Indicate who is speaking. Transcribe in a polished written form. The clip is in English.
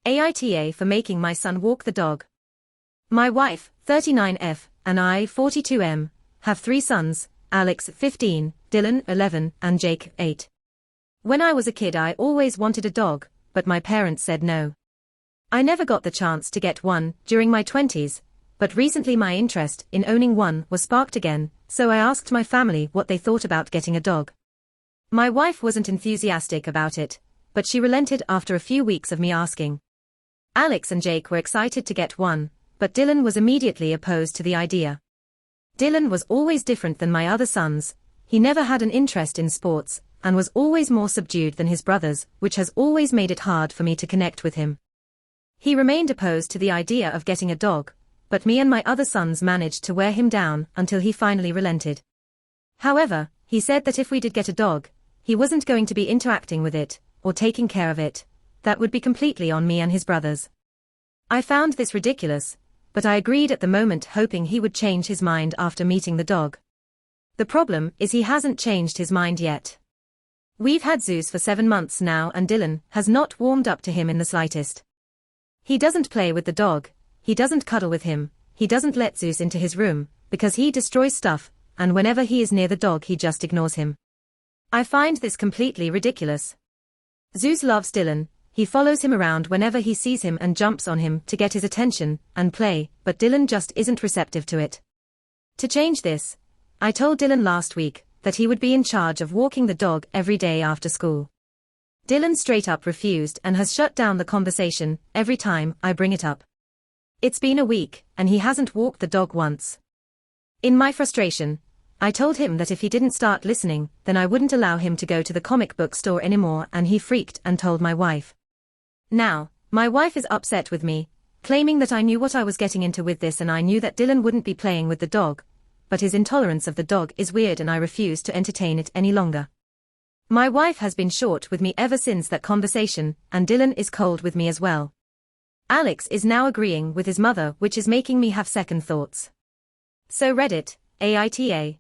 Speaker 1: AITA for making my son walk the dog. My wife, 39F, and I, 42M, have 3 sons, Alex, 15, Dylan, 11, and Jake, 8. When I was a kid I always wanted a dog, but my parents said no. I never got the chance to get one during my 20s, but recently my interest in owning one was sparked again, so I asked my family what they thought about getting a dog. My wife wasn't enthusiastic about it, but she relented after a few weeks of me asking. Alex and Jake were excited to get one, but Dylan was immediately opposed to the idea. Dylan was always different than my other sons, he never had an interest in sports, and was always more subdued than his brothers, which has always made it hard for me to connect with him. He remained opposed to the idea of getting a dog, but me and my other sons managed to wear him down until he finally relented. However, he said that if we did get a dog, he wasn't going to be interacting with it, or taking care of it. That would be completely on me and his brothers. I found this ridiculous, but I agreed at the moment, hoping he would change his mind after meeting the dog. The problem is he hasn't changed his mind yet. We've had Zeus for 7 months now and Dylan has not warmed up to him in the slightest. He doesn't play with the dog, he doesn't cuddle with him, he doesn't let Zeus into his room, because he destroys stuff, and whenever he is near the dog he just ignores him. I find this completely ridiculous. Zeus loves Dylan, he follows him around whenever he sees him and jumps on him to get his attention and play, but Dylan just isn't receptive to it. To change this, I told Dylan last week that he would be in charge of walking the dog every day after school. Dylan straight up refused and has shut down the conversation every time I bring it up. It's been a week, and he hasn't walked the dog once. In my frustration, I told him that if he didn't start listening, then I wouldn't allow him to go to the comic book store anymore, and he freaked and told my wife. Now, my wife is upset with me, claiming that I knew what I was getting into with this and I knew that Dylan wouldn't be playing with the dog, but his intolerance of the dog is weird and I refuse to entertain it any longer. My wife has been short with me ever since that conversation, and Dylan is cold with me as well. Alex is now agreeing with his mother, which is making me have second thoughts. So Reddit, AITA.